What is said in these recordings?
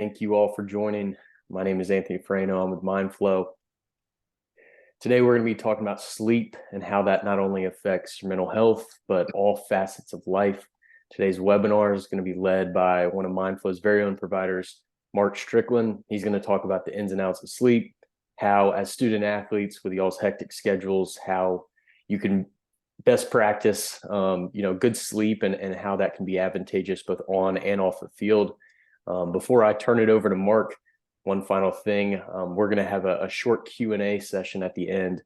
Thank you all for joining. My name is Anthony Frano. I'm with Mindflow. Today, we're going to be talking about sleep and how that not only affects your mental health, but all facets of life. Today's webinar is going to be led by one of Mindflow's very own providers, Marc Strickland. He's going to talk about the ins and outs of sleep, how as student athletes with y'all's hectic schedules, how you can best practice, good sleep and how that can be advantageous both on and off the field. Before I turn it over to Marc, one final thing, we're going to have a short Q&A session at the end.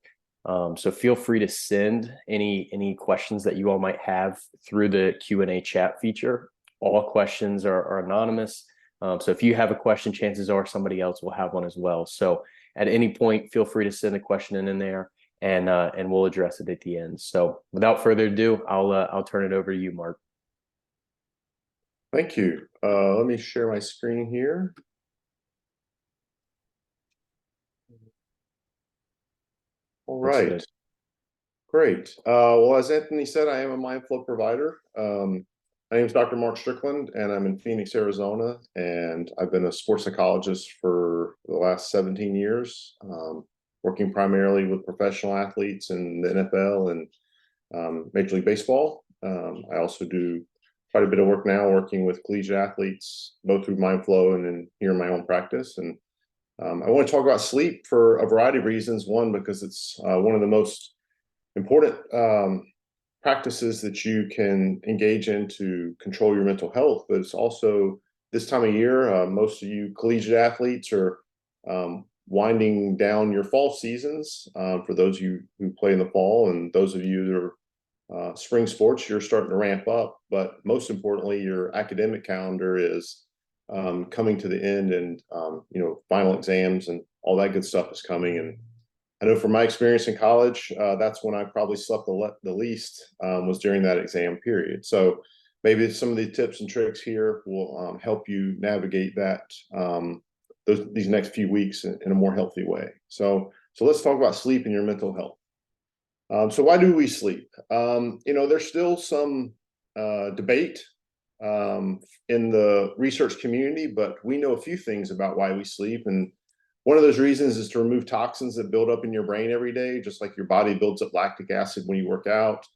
So feel free to send any questions that you all might have through the Q&A chat feature. All questions are anonymous. So if you have a question, chances are somebody else will have one as well. So at any point, feel free to send a question in there and we'll address it at the end. So without further ado, I'll turn it over to you, Marc. Thank you. Let me share my screen here. All right. Great. Well, as Anthony said, I am a Mindflow provider. My name is Dr. Marc Strickland, and I'm in Phoenix, Arizona, and I've been a sports psychologist for the last 17 years, working primarily with professional athletes in the NFL and Major League Baseball. I also do quite a bit of work now working with collegiate athletes, both through Mindflow and then here in my own practice. And I want to talk about sleep for a variety of reasons. One, because it's one of the most important practices that you can engage in to control your mental health, but it's also this time of year, most of you collegiate athletes are winding down your fall seasons. For those of you who play in the fall, and those of you that are spring sports, you're starting to ramp up, but most importantly, your academic calendar is coming to the end, and final exams and all that good stuff is coming. And I know from my experience in college, that's when I probably slept the least, was during that exam period. So maybe some of the tips and tricks here will help you navigate that these next few weeks in a more healthy way. So let's talk about sleep and your mental health. So why do we sleep? There's still some debate in the research community, but we know a few things about why we sleep. And one of those reasons is to remove toxins that build up in your brain every day, just like your body builds up lactic acid when you work out.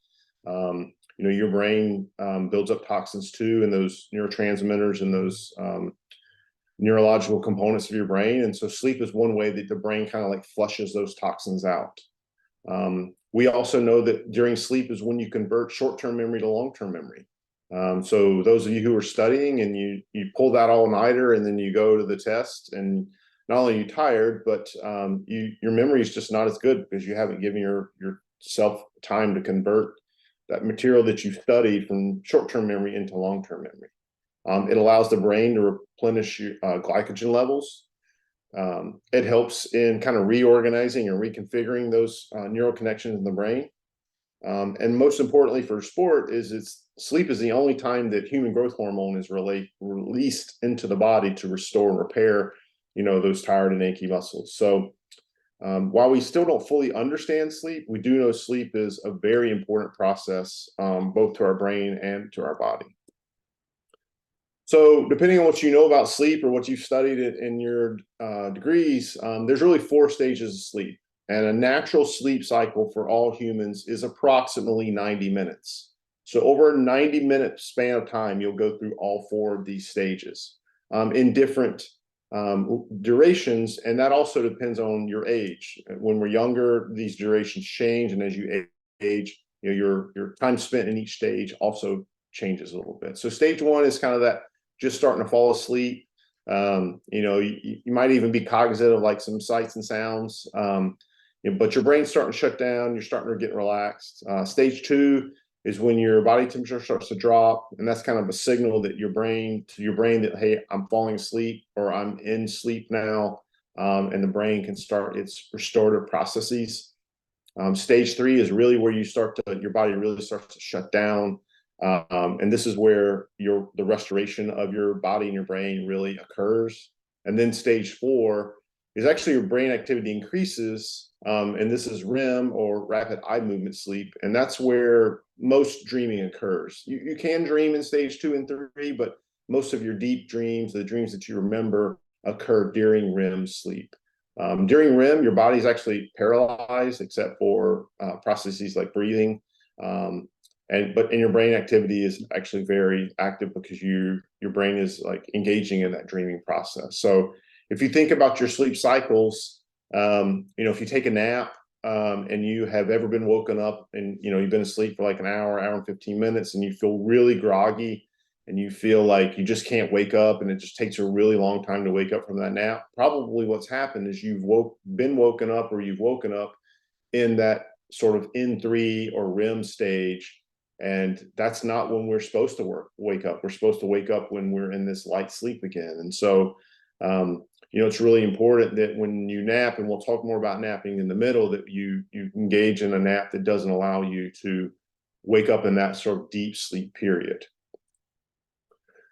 Your brain builds up toxins too, and those neurotransmitters and those neurological components of your brain. And so sleep is one way that the brain kind of like flushes those toxins out. We also know that during sleep is when you convert short-term memory to long-term memory. So those of you who are studying and you pull that all-nighter and then you go to the test, and not only are you tired, but your memory is just not as good because you haven't given yourself time to convert that material that you studied from short-term memory into long-term memory. It allows the brain to replenish glycogen levels. It helps in kind of reorganizing and reconfiguring those neural connections in the brain. And most importantly for sport is sleep is the only time that human growth hormone is released into the body to restore and repair, those tired and achy muscles. So while we still don't fully understand sleep, we do know sleep is a very important process, both to our brain and to our body. So depending on what you know about sleep or what you've studied in your degrees, there's really 4 stages of sleep. And a natural sleep cycle for all humans is approximately 90 minutes. So over a 90-minute span of time, you'll go through all 4 of these stages in different durations. And that also depends on your age. When we're younger, these durations change. And as you age, your time spent in each stage also changes a little bit. So stage 1 is kind of that just starting to fall asleep. You might even be cognizant of like some sights and sounds, but your brain's starting to shut down. You're starting to get relaxed. Stage 2 is when your body temperature starts to drop, and that's kind of a signal that your brain that, hey, I'm falling asleep or I'm in sleep now, and the brain can start its restorative processes. Stage 3 is really where your body really starts to shut down. And this is where the restoration of your body and your brain really occurs. And then stage 4 is actually your brain activity increases, and this is REM, or rapid eye movement sleep, and that's where most dreaming occurs. You can dream in stage 2 and 3, but most of your deep dreams, the dreams that you remember, occur during REM sleep. During REM, your body's actually paralyzed except for processes like breathing. But your brain activity is actually very active because your brain is like engaging in that dreaming process. So if you think about your sleep cycles, if you take a nap, and you have ever been woken up and you've been asleep for like an hour and 15 minutes and you feel really groggy and you feel like you just can't wake up and it just takes a really long time to wake up from that nap, probably what's happened is you've been woken up, or you've woken up in that sort of N3 or REM stage. And that's not when we're supposed to wake up. We're supposed to wake up when we're in this light sleep again. And so it's really important that when you nap, and we'll talk more about napping in the middle, that you engage in a nap that doesn't allow you to wake up in that sort of deep sleep period.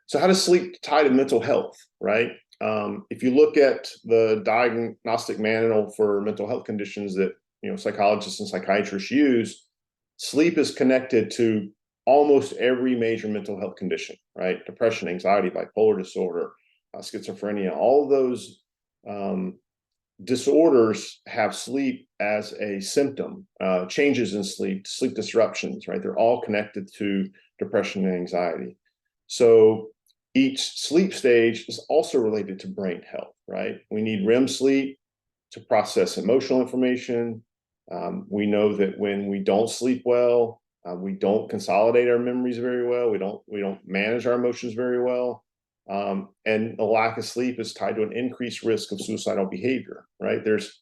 So how does sleep tie to mental health, right? If you look at the diagnostic manual for mental health conditions that psychologists and psychiatrists use, sleep is connected to almost every major mental health condition, right? Depression, anxiety, bipolar disorder, schizophrenia, all of those disorders have sleep as a symptom. Changes in sleep, sleep disruptions, right? They're all connected to depression and anxiety. So each sleep stage is also related to brain health, right? We need REM sleep to process emotional information. We know that when we don't sleep well, we don't consolidate our memories very well. We don't manage our emotions very well. And a lack of sleep is tied to an increased risk of suicidal behavior, right? There's,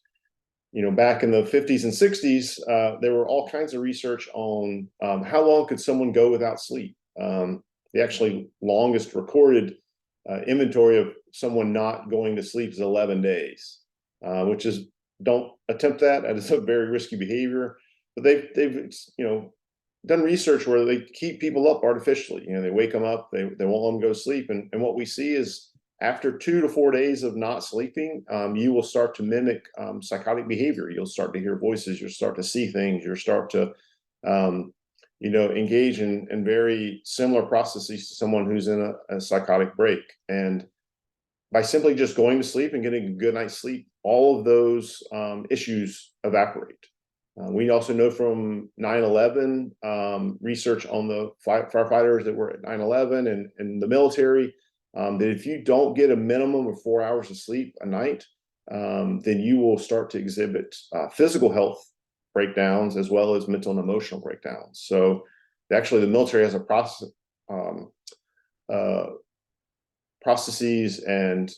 back in the 50s and 60s, there were all kinds of research on how long could someone go without sleep. The actually longest recorded inventory of someone not going to sleep is 11 days, which is, don't attempt that. That is a very risky behavior. But they've done research where they keep people up artificially. They wake them up, they won't let them go to sleep. And what we see is after 2 to 4 days of not sleeping, you will start to mimic psychotic behavior. You'll start to hear voices, you'll start to see things, you'll start to engage in very similar processes to someone who's in a psychotic break. And by simply just going to sleep and getting a good night's sleep, all of those issues evaporate. We also know from 9/11 research on the firefighters that were at 9/11 and the military, that if you don't get a minimum of 4 hours of sleep a night, then you will start to exhibit physical health breakdowns as well as mental and emotional breakdowns. So actually the military has a processes and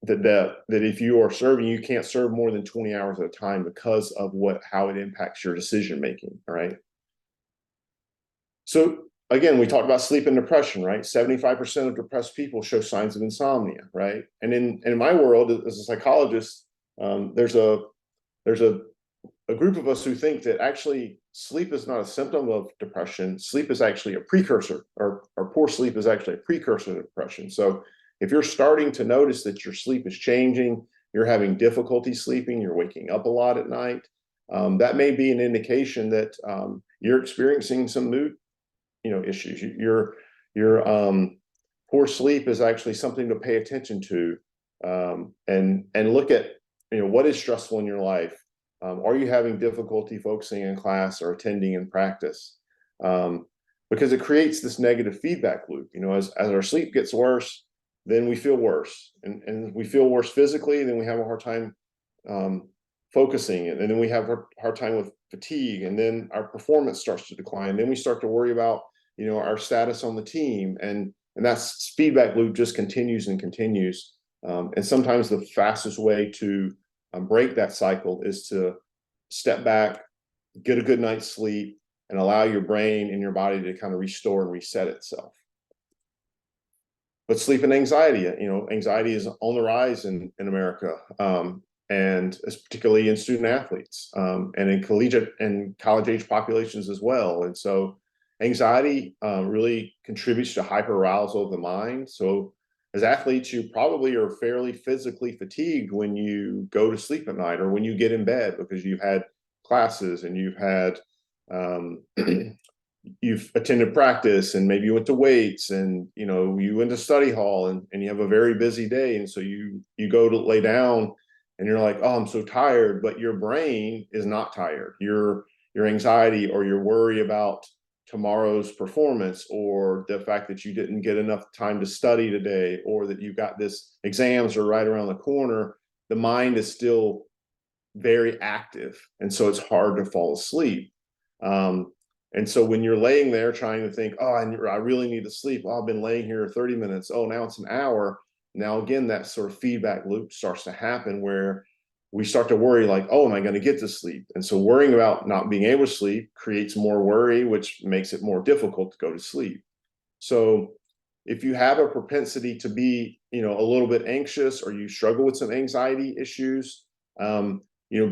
that if you are serving, you can't serve more than 20 hours at a time because of how it impacts your decision making. All right. So again, we talked about sleep and depression, right? 75% of depressed people show signs of insomnia, right? And in my world as a psychologist, there's a group of us who think that actually sleep is not a symptom of depression. Sleep is actually a precursor, or poor sleep is actually a precursor to depression. So if you're starting to notice that your sleep is changing, you're having difficulty sleeping, you're waking up a lot at night, that may be an indication that you're experiencing some mood, issues. Your poor sleep is actually something to pay attention to, and look at, what is stressful in your life. Are you having difficulty focusing in class or attending in practice? Because it creates this negative feedback loop. As our sleep gets worse, then we feel worse, and we feel worse physically. Then we have a hard time focusing, and then we have a hard time with fatigue, and then our performance starts to decline. Then we start to worry about our status on the team, and that feedback loop just continues and continues. And sometimes the fastest way to break that cycle is to step back, get a good night's sleep, and allow your brain and your body to kind of restore and reset itself. But sleep and anxiety, anxiety is on the rise in America, and particularly in student athletes, and in collegiate and college age populations as well. And so anxiety really contributes to hyperarousal of the mind. So as athletes, you probably are fairly physically fatigued when you go to sleep at night or when you get in bed, because you've had classes and you've had you've attended practice, and maybe you went to weights, and you went to study hall, and you have a very busy day, and so you go to lay down and you're like, oh, I'm so tired, but your brain is not tired. Your anxiety or your worry about tomorrow's performance, or the fact that you didn't get enough time to study today, or that you got this exams are right around the corner, the mind is still very active, and so it's hard to fall asleep. And so when you're laying there trying to think, oh, I really need to sleep. Oh, I've been laying here 30 minutes. Oh, now it's an hour. Now, again, that sort of feedback loop starts to happen where we start to worry like, oh, am I going to get to sleep? And so worrying about not being able to sleep creates more worry, which makes it more difficult to go to sleep. So if you have a propensity to be, a little bit anxious, or you struggle with some anxiety issues,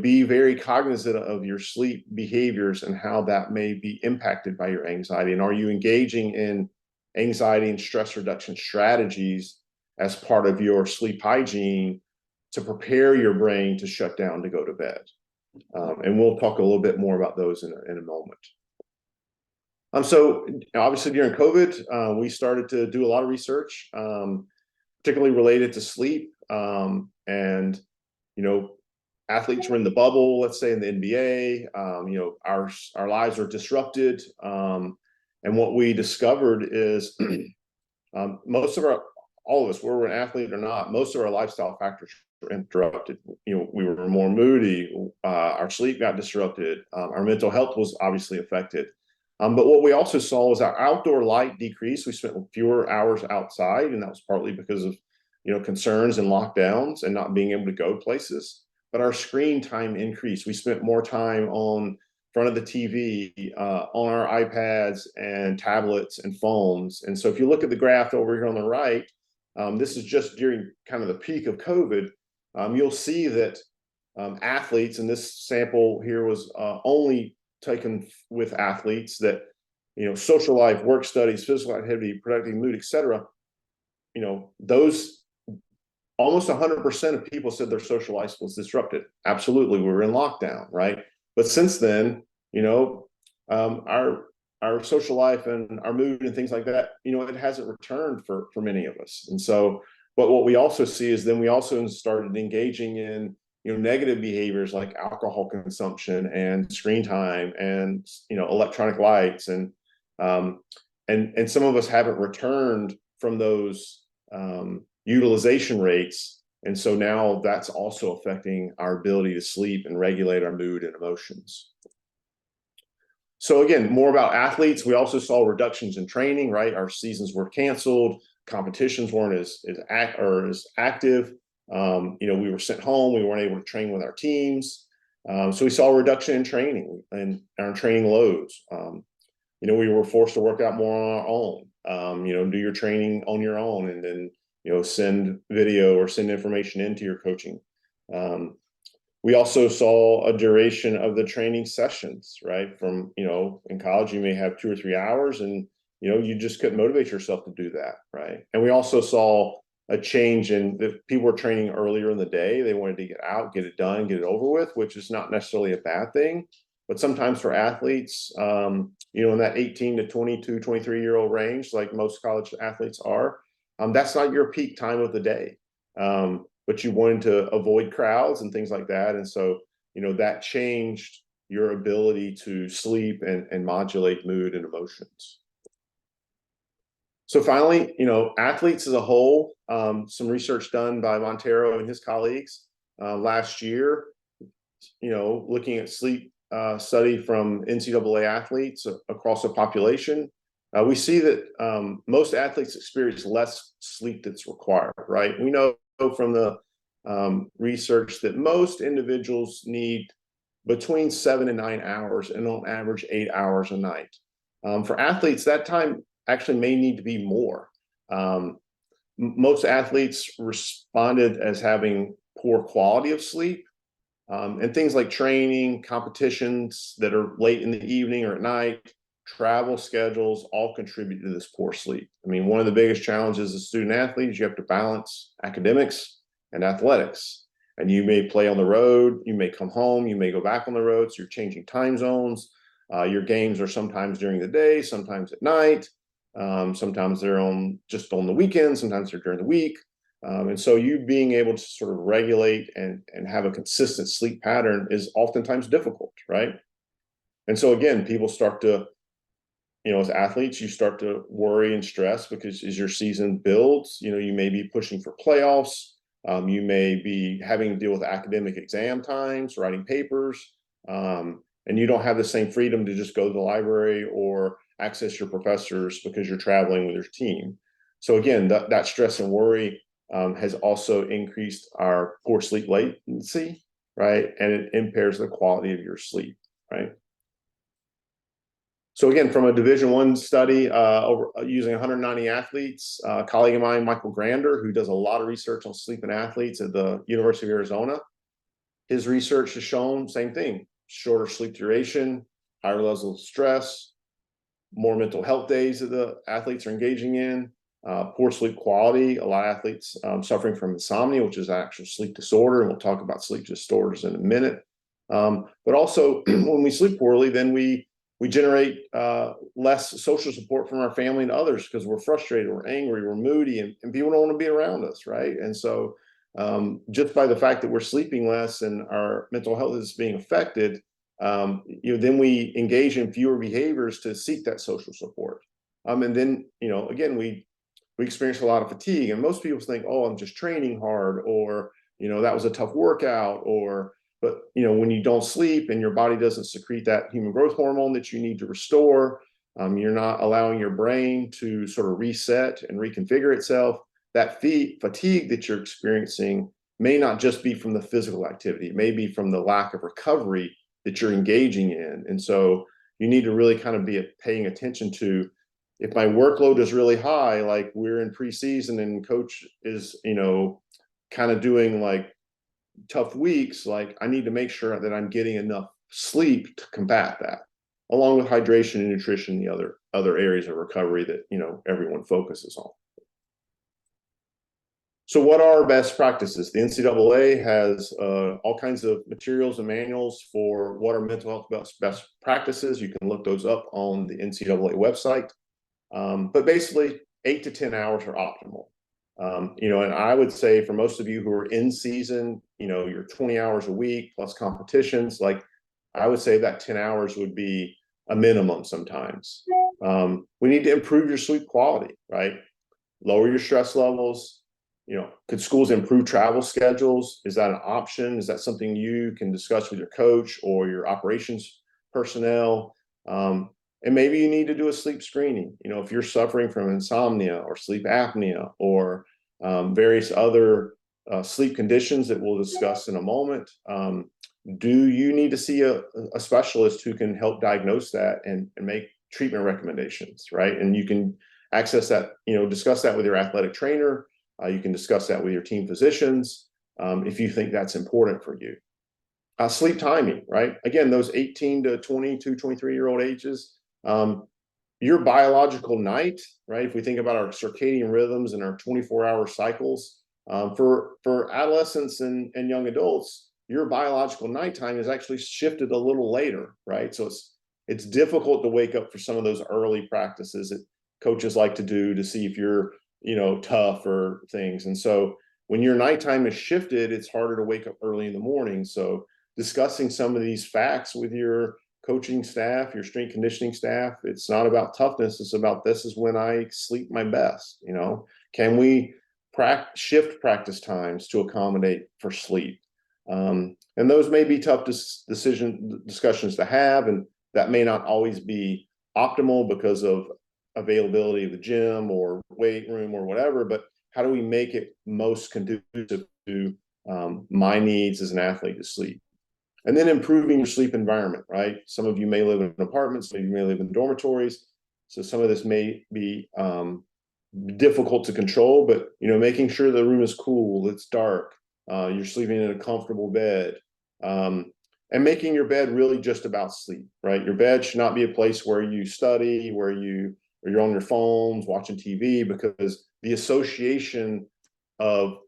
be very cognizant of your sleep behaviors and how that may be impacted by your anxiety. And are you engaging in anxiety and stress reduction strategies as part of your sleep hygiene to prepare your brain to shut down to go to bed? And we'll talk a little bit more about those in a moment. So obviously during COVID, we started to do a lot of research, particularly related to sleep. And athletes were in the bubble, let's say in the NBA. Our lives are disrupted. And what we discovered is all of us, whether we're an athlete or not, most of our lifestyle factors were interrupted. We were more moody. Our sleep got disrupted. Our mental health was obviously affected. But what we also saw was our outdoor light decreased. We spent fewer hours outside, and that was partly because of concerns and lockdowns and not being able to go places. But our screen time increased. We spent more time on front of the TV, on our iPads and tablets and phones. And so if you look at the graph over here on the right, this is just during kind of the peak of COVID. You'll see that athletes, and this sample here was only taken with athletes, that social life, work studies, physical activity, productive mood, etc. Those almost 100% of people said their social life was disrupted. Absolutely, we were in lockdown, right? But since then, our social life and our mood and things like that, it hasn't returned for many of us. And so, but what we also see is then we also started engaging in negative behaviors like alcohol consumption and screen time and electronic lights, and some of us haven't returned from those utilization rates, and so now that's also affecting our ability to sleep and regulate our mood and emotions. So again, more about athletes. We also saw reductions in training, right? Our seasons were canceled, competitions weren't as active. We were sent home. We weren't able to train with our teams. So we saw a reduction in training and our training loads. We were forced to work out more on our own. Do your training on your own, and then send video or send information into your coaching. We also saw a duration of the training sessions, right? From in college, you may have 2 or 3 hours, and you just couldn't motivate yourself to do that, right? And we also saw a change in that people were training earlier in the day. They wanted to get out, get it done, get it over with, which is not necessarily a bad thing. But sometimes for athletes, in that 18 to 22, 23-year-old range, like most college athletes are, that's not your peak time of the day. But you wanted to avoid crowds and things like that. And so, that changed your ability to sleep and modulate mood and emotions. So finally, athletes as a whole, some research done by Montero and his colleagues last year, looking at sleep study from NCAA athletes across the population. We see that most athletes experience less sleep that's required, right? We know from the research that most individuals need between 7 and 9 hours, and on average 8 hours a night. For athletes, that time actually may need to be more. Most athletes responded as having poor quality of sleep, and things like training, competitions that are late in the evening or at night, travel schedules all contribute to this poor sleep. I mean, one of the biggest challenges as a student athlete is you have to balance academics and athletics. And you may play on the road, you may come home, you may go back on the road, so you're changing time zones. Your games are sometimes during the day, sometimes at night. Sometimes they're just on the weekend, sometimes they're during the week. And so you being able to sort of regulate and have a consistent sleep pattern is oftentimes difficult, right? And so again, people start to, as athletes, you start to worry and stress because as your season builds, you may be pushing for playoffs. You may be having to deal with academic exam times, writing papers, and you don't have the same freedom to just go to the library or access your professors because you're traveling with your team. So again, that stress and worry has also increased our poor sleep latency, right? And it impairs the quality of your sleep, right? So again, from a Division I study using 190 athletes, a colleague of mine, Michael Grander, who does a lot of research on sleep in athletes at the University of Arizona, his research has shown same thing: shorter sleep duration, higher levels of stress, more mental health days that the athletes are engaging in, poor sleep quality. A lot of athletes suffering from insomnia, which is an actual sleep disorder, and we'll talk about sleep disorders in a minute. But also, when we sleep poorly, then we generate less social support from our family and others because we're frustrated, we're angry, we're moody, and people don't want to be around us, right? And so just by the fact that we're sleeping less and our mental health is being affected, then we engage in fewer behaviors to seek that social support. And then, again, we experience a lot of fatigue, and most people think, oh, I'm just training hard, or, that was a tough workout, but when you don't sleep and your body doesn't secrete that human growth hormone that you need to restore, you're not allowing your brain to sort of reset and reconfigure itself. That fatigue that you're experiencing may not just be from the physical activity, it may be from the lack of recovery that you're engaging in. And so you need to really kind of be paying attention to, if my workload is really high, like we're in preseason and coach is, kind of doing like tough weeks, like I need to make sure that I'm getting enough sleep to combat that, along with hydration and nutrition, the other areas of recovery that everyone focuses on. So what are best practices? The NCAA has all kinds of materials and manuals for what are mental health best practices. You can look those up on the NCAA website. But basically 8 to 10 hours are optimal. And I would say for most of you who are in season, you're 20 hours a week plus competitions, like I would say that 10 hours would be a minimum sometimes. We need to improve your sleep quality, right? Lower your stress levels. Could schools improve travel schedules? Is that an option? Is that something you can discuss with your coach or your operations personnel? And maybe you need to do a sleep screening. If you're suffering from insomnia or sleep apnea or various other sleep conditions that we'll discuss in a moment, do you need to see a specialist who can help diagnose that and make treatment recommendations, right? And you can access that, discuss that with your athletic trainer. You can discuss that with your team physicians if you think that's important for you. Sleep timing, right? Again, those 18 to 22, 23-year-old ages, your biological night, right? If we think about our circadian rhythms and our 24-hour cycles, for adolescents and young adults, your biological nighttime is actually shifted a little later, right? So it's difficult to wake up for some of those early practices that coaches like to do to see if you're tough or things. And so when your nighttime is shifted, it's harder to wake up early in the morning. So discussing some of these facts with your coaching staff, your strength conditioning staff, it's not about toughness. It's about, this is when I sleep my best. Can we shift practice times to accommodate for sleep? And those may be tough discussions to have, and that may not always be optimal because of availability of the gym or weight room or whatever, but how do we make it most conducive to my needs as an athlete to sleep? And then improving your sleep environment, right? Some of you may live in apartments, some of you may live in dormitories. So some of this may be difficult to control, but making sure the room is cool, it's dark, you're sleeping in a comfortable bed, and making your bed really just about sleep, right? Your bed should not be a place where you study, where you're on your phones watching TV, because the association of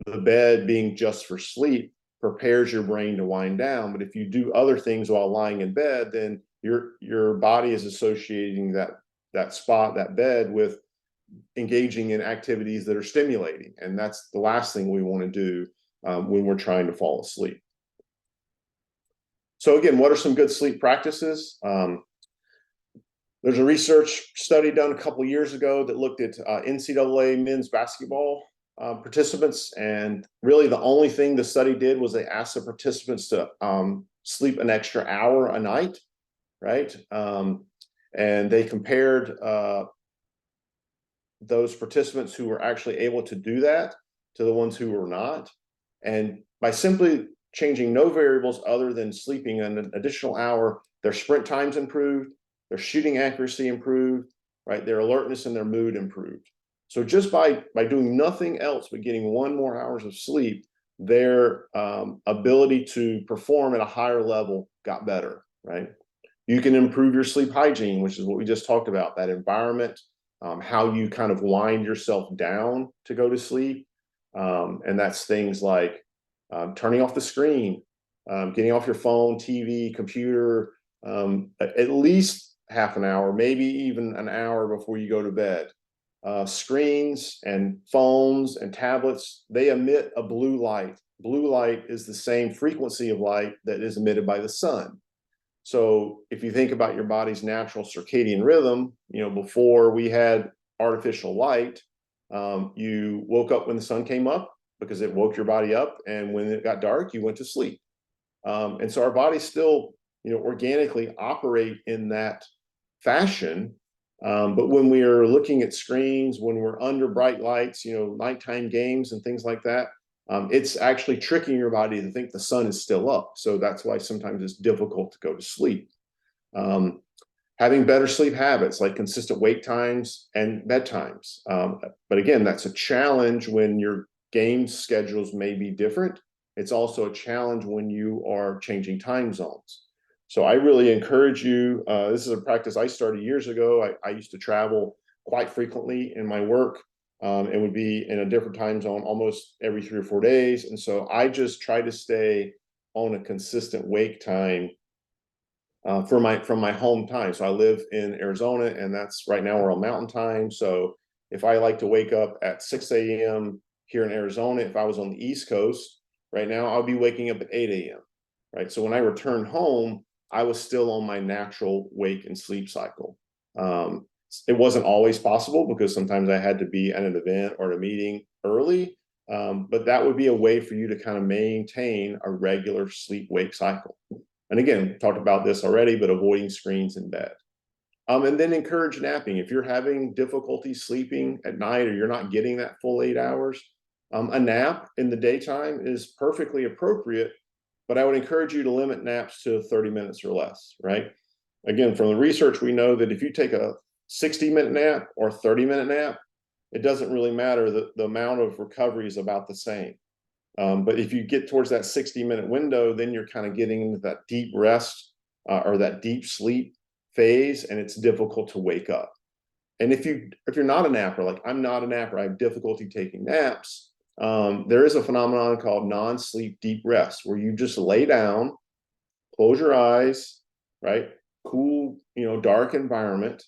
the bed being just for sleep prepares your brain to wind down. But if you do other things while lying in bed, then your body is associating that spot, that bed, with engaging in activities that are stimulating. And that's the last thing we want to do when we're trying to fall asleep. So again, what are some good sleep practices? There's a research study done a couple of years ago that looked at NCAA men's basketball participants. And really the only thing the study did was they asked the participants to sleep an extra hour a night, right? And they compared those participants who were actually able to do that to the ones who were not. And by simply changing no variables other than sleeping an additional hour, their sprint times improved, their shooting accuracy improved, right? Their alertness and their mood improved. So just by doing nothing else but getting 1 more hours of sleep, their ability to perform at a higher level got better, right? You can improve your sleep hygiene, which is what we just talked about, that environment, how you kind of wind yourself down to go to sleep. And that's things like turning off the screen, getting off your phone, TV, computer, at least half an hour, maybe even an hour before you go to bed. Screens and phones and tablets, they emit a blue light. Blue light is the same frequency of light that is emitted by the sun. So if you think about your body's natural circadian rhythm, before we had artificial light, you woke up when the sun came up because it woke your body up. And when it got dark, you went to sleep. And so our bodies still, organically operate in that fashion. But when we are looking at screens, when we're under bright lights, nighttime games and things like that, it's actually tricking your body to think the sun is still up. So that's why sometimes it's difficult to go to sleep. Having better sleep habits like consistent wake times and bedtimes. But again, that's a challenge when your game schedules may be different. It's also a challenge when you are changing time zones. So I really encourage you, this is a practice I started years ago. I used to travel quite frequently in my work. It would be in a different time zone almost every 3 or 4 days. And so I just try to stay on a consistent wake time from my home time. So I live in Arizona, and that's right now we're on mountain time. So if I like to wake up at 6 a.m. here in Arizona, if I was on the East Coast right now, I'll be waking up at 8 a.m. Right. So when I returned home, I was still on my natural wake and sleep cycle. It wasn't always possible because sometimes I had to be at an event or a meeting early, but that would be a way for you to kind of maintain a regular sleep-wake cycle. And again, talked about this already, but avoiding screens in bed. And then encourage napping. If you're having difficulty sleeping at night or you're not getting that full 8 hours, a nap in the daytime is perfectly appropriate, but I would encourage you to limit naps to 30 minutes or less, right? Again, from the research, we know that if you take a 60-minute nap or 30-minute nap, it doesn't really matter. The amount of recovery is about the same. But if you get towards that 60-minute window, then you're kind of getting into that deep rest or that deep sleep phase, and it's difficult to wake up. And if you're not a napper, like I'm not a napper, I have difficulty taking naps. There is a phenomenon called non-sleep deep rest, where you just lay down, close your eyes, right? Cool, dark environment,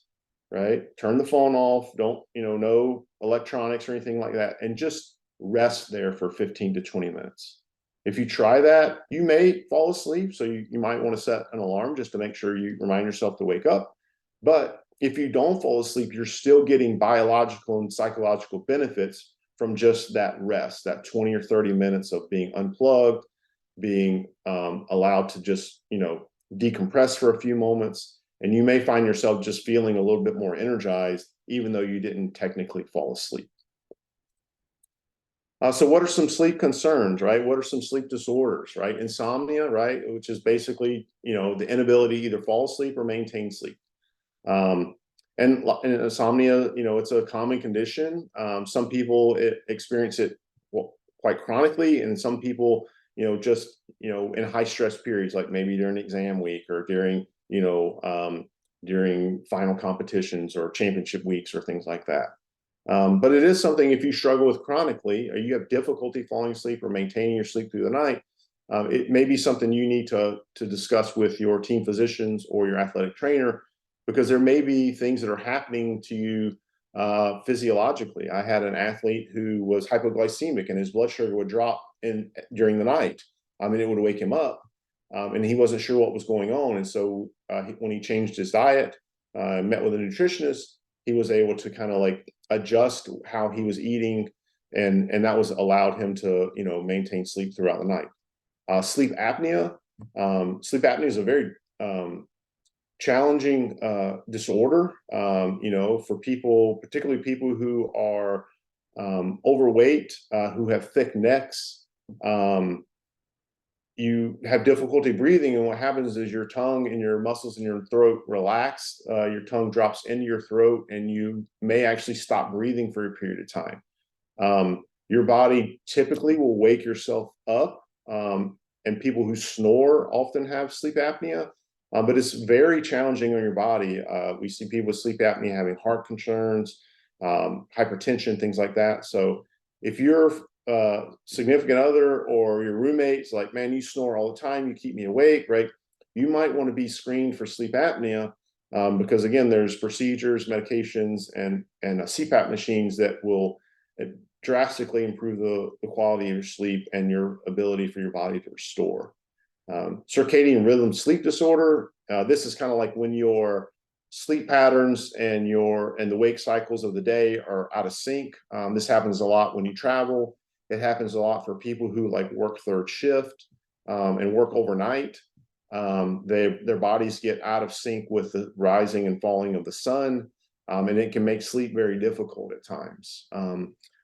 right? Turn the phone off, don't, no electronics or anything like that, and just rest there for 15 to 20 minutes. If you try that, you may fall asleep. So you might want to set an alarm just to make sure you remind yourself to wake up. But if you don't fall asleep, you're still getting biological and psychological benefits from just that rest, that 20 or 30 minutes of being unplugged, being allowed to just, decompress for a few moments. And you may find yourself just feeling a little bit more energized, even though you didn't technically fall asleep. So what are some sleep concerns, right? What are some sleep disorders, right? Insomnia, right? Which is basically, the inability to either fall asleep or maintain sleep. And insomnia, it's a common condition. Some people experience it quite chronically, and some people, just, in high stress periods, like maybe during exam week or during, during final competitions or championship weeks or things like that. But it is something, if you struggle with chronically, or you have difficulty falling asleep or maintaining your sleep through the night, it may be something you need to discuss with your team physicians or your athletic trainer, because there may be things that are happening to you physiologically. I had an athlete who was hypoglycemic, and his blood sugar would drop during the night. I mean, it would wake him up, and he wasn't sure what was going on. And so when he changed his diet, met with a nutritionist, he was able to kind of like adjust how he was eating, and that was allowed him to, you know, maintain sleep throughout the night. Sleep apnea. Sleep apnea is a very challenging disorder, you know, for people, particularly people who are overweight, who have thick necks. You have difficulty breathing, and what happens is your tongue and your muscles in your throat relax. Your tongue drops into your throat, and you may actually stop breathing for a period of time. Your body typically will wake yourself up, and people who snore often have sleep apnea, but it's very challenging on your body. We see people with sleep apnea having heart concerns, hypertension, things like that. So if your significant other or your roommate's like, man, you snore all the time, you keep me awake, right? You might want to be screened for sleep apnea, because again, there's procedures, medications, and CPAP machines that will drastically improve the quality of your sleep and your ability for your body to restore. Circadian rhythm sleep disorder. This is kind of like when your sleep patterns and the wake cycles of the day are out of sync. This happens a lot when you travel. It happens a lot for people who like work third shift and work overnight. Their bodies get out of sync with the rising and falling of the sun, and it can make sleep very difficult at times.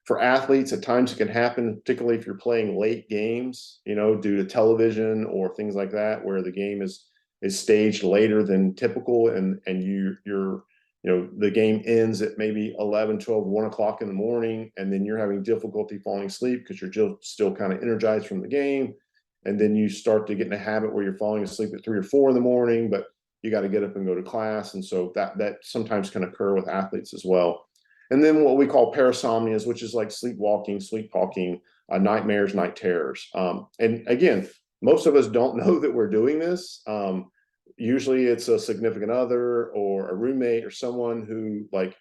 For athletes, at times it can happen, particularly if you're playing late games, you know, due to television or things like that, where the game is staged later than typical, and you're you know, the game ends at maybe 11, 12, 1 o'clock in the morning, and then you're having difficulty falling asleep because you're still kind of energized from the game. And then you start to get in a habit where you're falling asleep at 3 or 4 in the morning, but you got to get up and go to class. And so that sometimes can occur with athletes as well. And then what we call parasomnias, which is like sleepwalking, sleep talking, nightmares, night terrors. And again, most of us don't know that we're doing this. Usually it's a significant other or a roommate or someone who like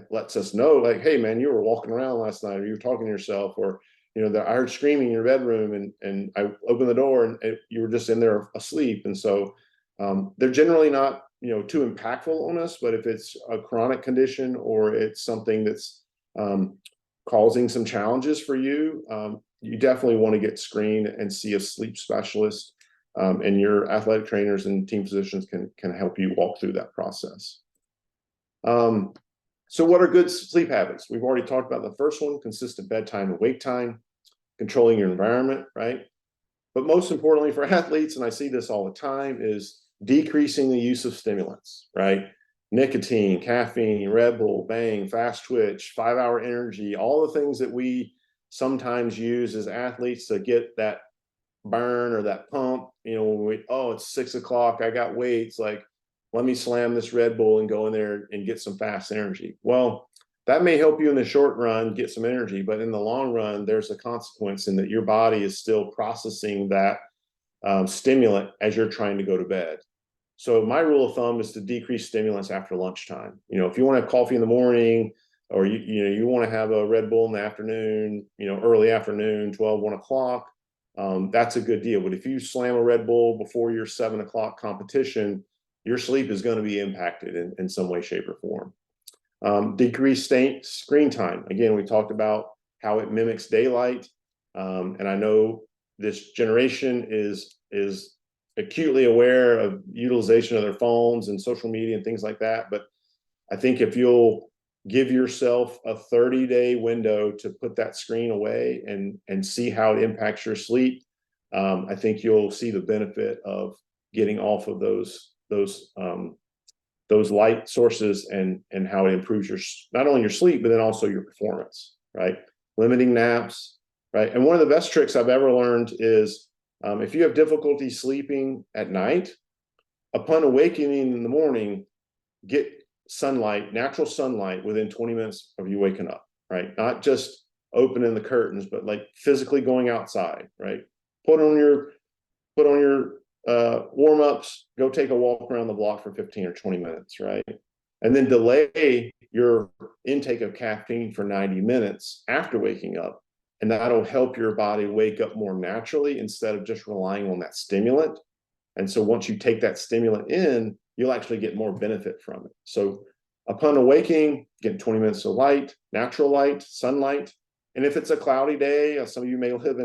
lets us know, like, hey man, you were walking around last night, or you were talking to yourself, or, you know, I heard screaming in your bedroom, and I opened the door and you were just in there asleep. And so they're generally not, you know, too impactful on us, but if it's a chronic condition or it's something that's causing some challenges for you, you definitely want to get screened and see a sleep specialist, and your athletic trainers and team physicians can help you walk through that process. So what are good sleep habits? We've already talked about the first one: consistent bedtime and wake time, controlling your environment, right? But most importantly for athletes, and I see this all the time, is decreasing the use of stimulants, right? Nicotine, caffeine, Red Bull, Bang, fast twitch, 5-hour energy, all the things that we sometimes use as athletes to get that burn or that pump. You know, when it's 6 o'clock, I got weights, like, let me slam this Red Bull and go in there and get some fast energy. Well, that may help you in the short run get some energy, but in the long run, there's a consequence in that your body is still processing that stimulant as you're trying to go to bed. So my rule of thumb is to decrease stimulants after lunchtime. You know, if you want to have coffee in the morning, or you want to have a Red Bull in the afternoon, you know, early afternoon, 12, 1 o'clock, that's a good deal. But if you slam a Red Bull before your 7 o'clock competition, your sleep is going to be impacted in some way, shape, or form. Decrease screen time. Again, we talked about how it mimics daylight. And I know this generation is acutely aware of utilization of their phones and social media and things like that. But I think if you'll give yourself a 30-day window to put that screen away and see how it impacts your sleep, I think you'll see the benefit of getting off of those light sources, and how it improves not only your sleep, but then also your performance, right? Limiting naps, right? And one of the best tricks I've ever learned is, if you have difficulty sleeping at night, upon awakening in the morning, get sunlight, natural sunlight, within 20 minutes of you waking up, right? Not just opening the curtains, but like physically going outside, right? Put on put on your warm-ups, go take a walk around the block for 15 or 20 minutes, right? And then delay your intake of caffeine for 90 minutes after waking up. And that'll help your body wake up more naturally instead of just relying on that stimulant. And so once you take that stimulant in, you'll actually get more benefit from it. So upon awaking, get 20 minutes of light, natural light, sunlight. And if it's a cloudy day, some of you may live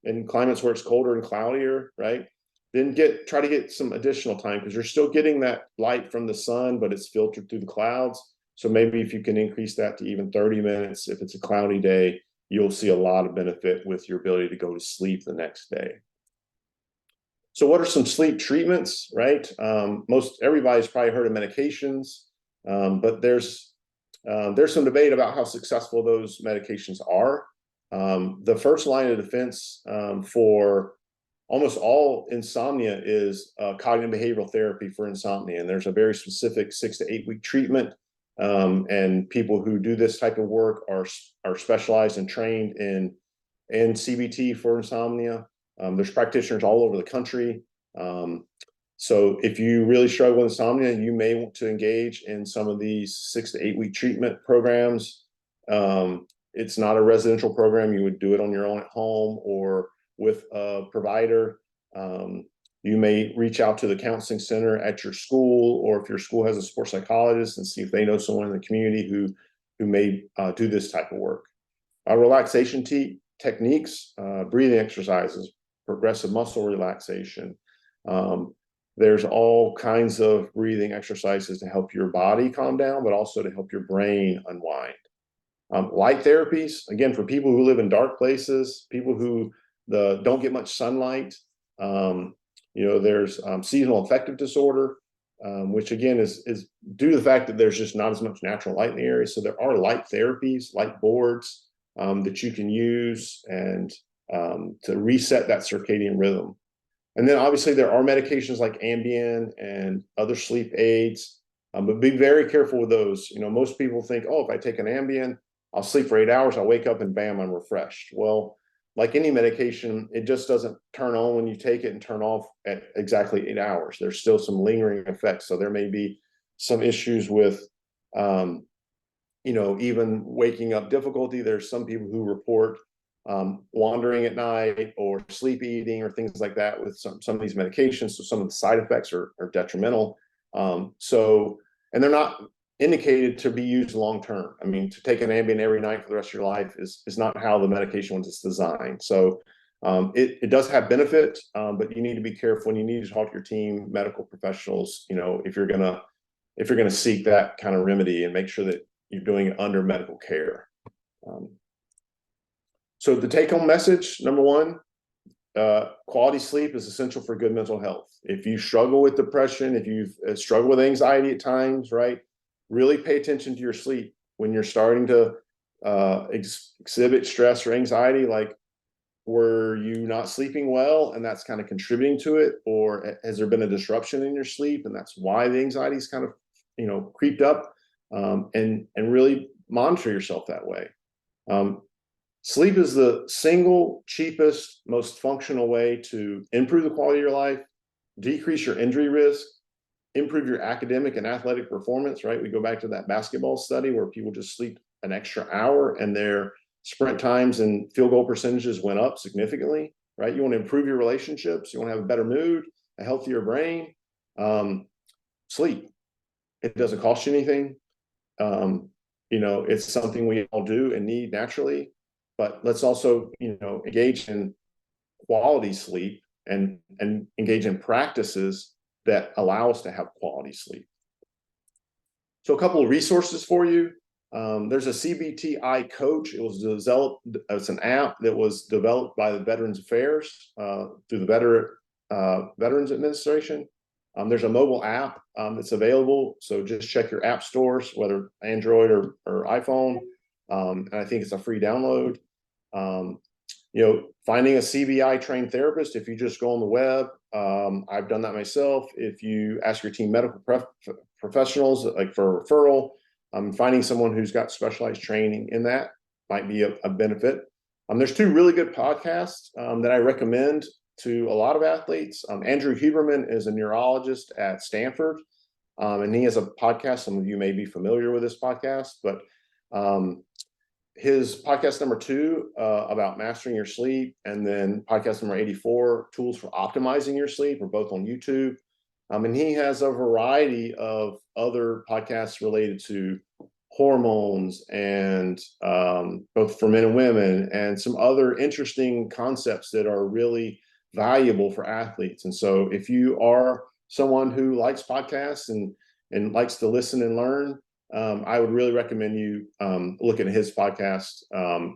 in climates where it's colder and cloudier, right? Then try to get some additional time, because you're still getting that light from the sun, but it's filtered through the clouds. So maybe if you can increase that to even 30 minutes, if it's a cloudy day, you'll see a lot of benefit with your ability to go to sleep the next day. So what are some sleep treatments, right? Most everybody's probably heard of medications, but there's some debate about how successful those medications are. The first line of defense for almost all insomnia is cognitive behavioral therapy for insomnia. And there's a very specific 6 to 8 week treatment. And people who do this type of work are specialized and trained in CBT for insomnia. There's practitioners all over the country. So if you really struggle with insomnia, you may want to engage in some of these 6 to 8 week treatment programs. It's not a residential program. You would do it on your own at home or with a provider. You may reach out to the counseling center at your school, or if your school has a sports psychologist, and see if they know someone in the community who may do this type of work. Relaxation techniques, breathing exercises, progressive muscle relaxation. There's all kinds of breathing exercises to help your body calm down, but also to help your brain unwind. Light therapies, again, for people who live in dark places, people who don't get much sunlight. There's seasonal affective disorder, which again is due to the fact that there's just not as much natural light in the area. So there are light therapies, light boards that you can use and to reset that circadian rhythm. And then obviously there are medications like Ambien and other sleep aids, but be very careful with those. Most people think, oh, if I take an Ambien, I'll sleep for 8 hours, I'll wake up and bam, I'm refreshed. Well, like any medication, it just doesn't turn on when you take it and turn off at exactly 8 hours. There's still some lingering effects. So there may be some issues with, even waking up difficulty. There's some people who report wandering at night or sleep eating or things like that with some of these medications. So some of the side effects are detrimental. And they're not indicated to be used long term. I mean, to take an Ambien every night for the rest of your life is not how the medication was designed. So it does have benefit, but you need to be careful, and you need to talk to your team, medical professionals, if you're gonna seek that kind of remedy, and make sure that you're doing it under medical care. So the take-home message, number one, quality sleep is essential for good mental health. If you struggle with depression, if you've struggled with anxiety at times, right, really pay attention to your sleep. When you're starting to exhibit stress or anxiety, like, were you not sleeping well and that's kind of contributing to it? Or has there been a disruption in your sleep and that's why the anxiety's kind of, creeped up? And really monitor yourself that way. Sleep is the single cheapest, most functional way to improve the quality of your life, decrease your injury risk, improve your academic and athletic performance, right? We go back to that basketball study where people just sleep an extra hour and their sprint times and field goal percentages went up significantly, right? You want to improve your relationships. You want to have a better mood, a healthier brain. Sleep. It doesn't cost you anything. It's something we all do and need naturally, but let's also, engage in quality sleep and engage in practices that allow us to have quality sleep. So a couple of resources for you. There's a CBTI coach. It's an app that was developed by the Veterans Affairs through the Veterans Administration. There's a mobile app that's available. So just check your app stores, whether Android or iPhone. And I think it's a free download. Finding a CBI trained therapist, if you just go on the web, I've done that myself. If you ask your team medical professionals, like for a referral, finding someone who's got specialized training in that might be a benefit. There's two really good podcasts that I recommend. to a lot of athletes. Andrew Huberman is a neurologist at Stanford, and he has a podcast. Some of you may be familiar with this podcast, but his podcast number 2 about mastering your sleep, and then podcast number 84, tools for optimizing your sleep, are both on YouTube. And he has a variety of other podcasts related to hormones and both for men and women, and some other interesting concepts that are really valuable for athletes. And so if you are someone who likes podcasts and likes to listen and learn, I would really recommend you look at his podcast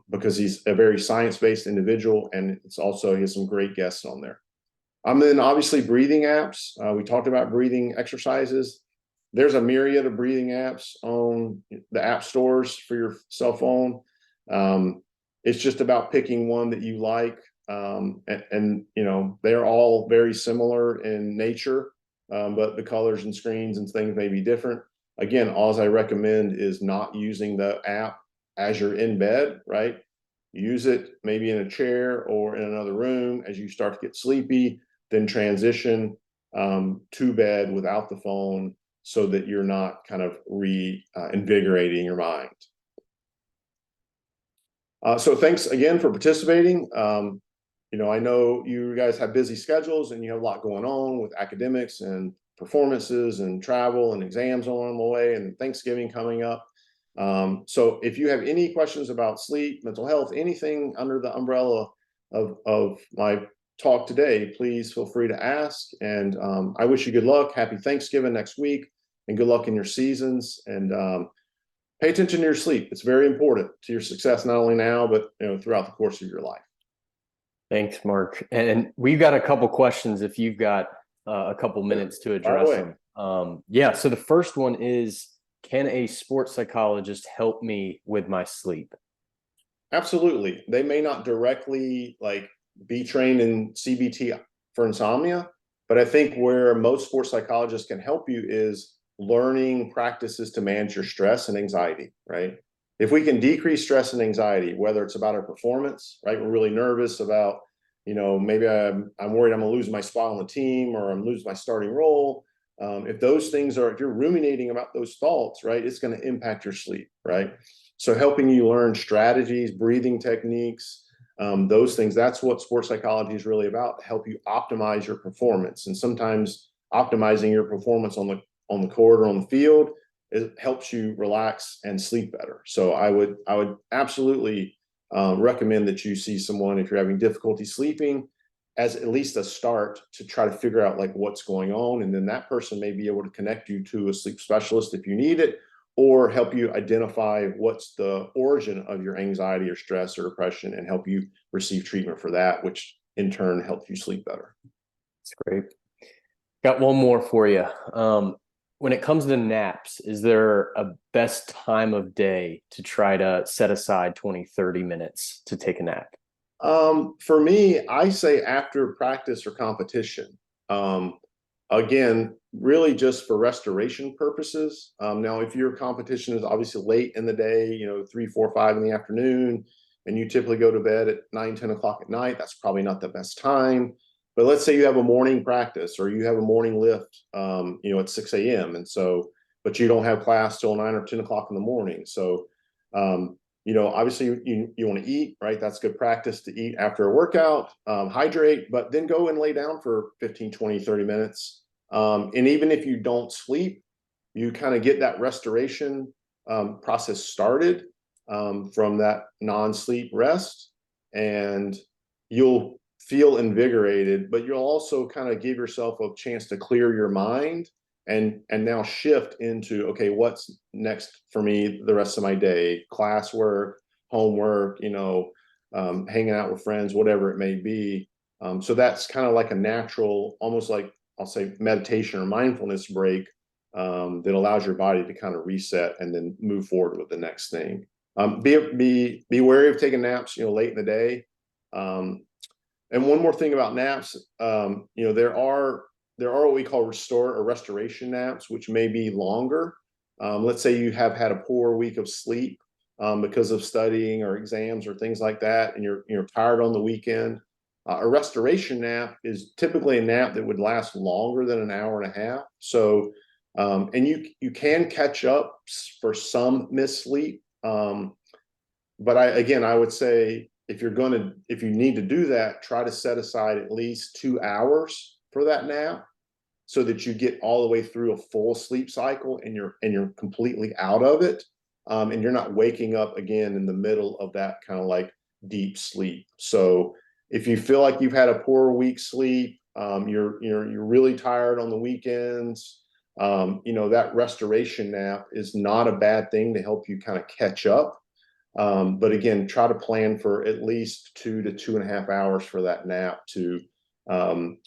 because he's a very science-based individual, and it's also, he has some great guests on there. Then obviously breathing apps. We talked about breathing exercises. There's a myriad of breathing apps on the app stores for your cell phone. It's just about picking one that you like. And you know, they're all very similar in nature, but the colors and screens and things may be different. Again, all I recommend is not using the app as you're in bed, right? Use it maybe in a chair or in another room as you start to get sleepy, then transition to bed without the phone so that you're not kind of invigorating your mind. So thanks again for participating. You know, I know you guys have busy schedules and you have a lot going on with academics and performances and travel and exams on the way and Thanksgiving coming up. So if you have any questions about sleep, mental health, anything under the umbrella of my talk today, please feel free to ask. And I wish you good luck. Happy Thanksgiving next week, and good luck in your seasons. And pay attention to your sleep. It's very important to your success, not only now, but you know, throughout the course of your life. Thanks, Mark. And we've got a couple questions if you've got a couple minutes to address them. Yeah, so the first one is, can a sports psychologist help me with my sleep? Absolutely. They may not directly be trained in CBT for insomnia, but I think where most sports psychologists can help you is learning practices to manage your stress and anxiety, right? If we can decrease stress and anxiety, whether it's about our performance, right? We're really nervous about, you know, maybe I'm worried I'm gonna lose my spot on the team, or I'm lose my starting role. If those things if you're ruminating about those thoughts, right, it's going to impact your sleep, right? So helping you learn strategies, breathing techniques, those things, that's what sports psychology is really about, to help you optimize your performance. And sometimes optimizing your performance on the court or on the field, it helps you relax and sleep better. So I would absolutely recommend that you see someone if you're having difficulty sleeping, as at least a start to try to figure out what's going on. And then that person may be able to connect you to a sleep specialist if you need it, or help you identify what's the origin of your anxiety or stress or depression and help you receive treatment for that, which in turn helps you sleep better. That's great. Got one more for you. When it comes to naps, is there a best time of day to try to set aside 20, 30 minutes to take a nap? For me, I say after practice or competition. Again, really just for restoration purposes. Now, if your competition is obviously late in the day, you know, 3, 4, 5 in the afternoon, and you typically go to bed at 9, 10 o'clock at night, that's probably not the best time. But let's say you have a morning practice or you have a morning lift, you know, at 6 a.m. And so, but you don't have class till 9 or 10 o'clock in the morning. So, you know, obviously you want to eat, right? That's good practice to eat after a workout, hydrate, but then go and lay down for 15, 20, 30 minutes. And even if you don't sleep, you kind of get that restoration process started from that non-sleep rest, and you'll feel invigorated, but you'll also kind of give yourself a chance to clear your mind and now shift into, okay, what's next for me the rest of my day? Classwork, homework, you know, hanging out with friends, whatever it may be. So that's kind of like a natural, almost like I'll say meditation or mindfulness break that allows your body to kind of reset and then move forward with the next thing. Be wary of taking naps, you know, late in the day. And one more thing about naps, you know, there are what we call restore or restoration naps, which may be longer. Let's say you have had a poor week of sleep because of studying or exams or things like that, and you're tired on the weekend. A restoration nap is typically a nap that would last longer than an hour and a half. So, and you can catch up for some missed sleep. But I would say if you need to do that, try to set aside at least 2 hours for that nap, so that you get all the way through a full sleep cycle and you're completely out of it, and you're not waking up again in the middle of that kind of like deep sleep. So if you feel like you've had a poor week's sleep, you're really tired on the weekends, that restoration nap is not a bad thing to help you kind of catch up. But again, try to plan for at least 2 to 2.5 hours for that nap to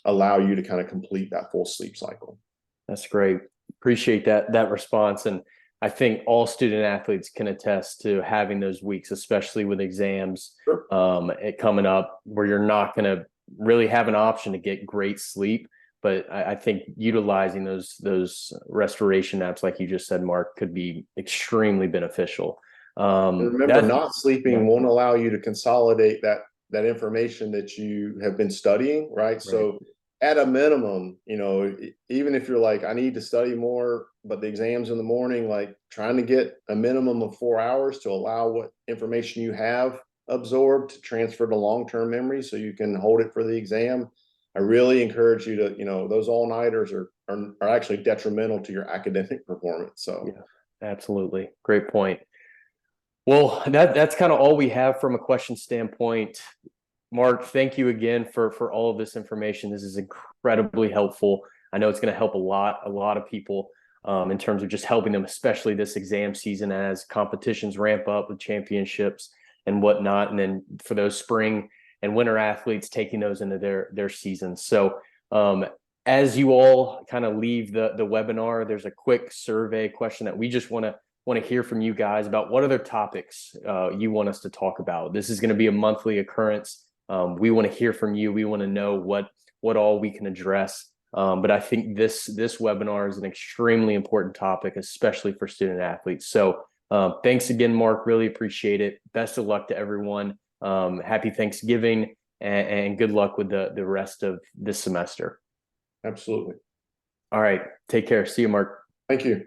allow you to kind of complete that full sleep cycle. That's great. Appreciate that response. And I think all student athletes can attest to having those weeks, especially with exams coming up, where you're not going to really have an option to get great sleep. But I think utilizing those restoration naps, like you just said, Mark, could be extremely beneficial. Remember, not sleeping won't allow you to consolidate that information that you have been studying, right? So at a minimum, even if you're like, I need to study more, but the exam's in the morning, like trying to get a minimum of 4 hours to allow what information you have absorbed to transfer to long-term memory so you can hold it for the exam. I really encourage you to, those all-nighters are actually detrimental to your academic performance. So yeah, absolutely. Great point. Well, that's kind of all we have from a question standpoint. Mark, thank you again for all of this information. This is incredibly helpful. I know it's going to help a lot of people in terms of just helping them, especially this exam season as competitions ramp up with championships and whatnot. And then for those spring and winter athletes taking those into their seasons. So as you all kind of leave the webinar, there's a quick survey question that we just want to hear from you guys about what other topics you want us to talk about. This is going to be a monthly occurrence. We want to hear from you. We want to know what all we can address. But I think this webinar is an extremely important topic, especially for student athletes. So thanks again, Mark. Really appreciate it. Best of luck to everyone. Happy Thanksgiving and good luck with the rest of this semester. Absolutely. All right. Take care. See you, Mark. Thank you.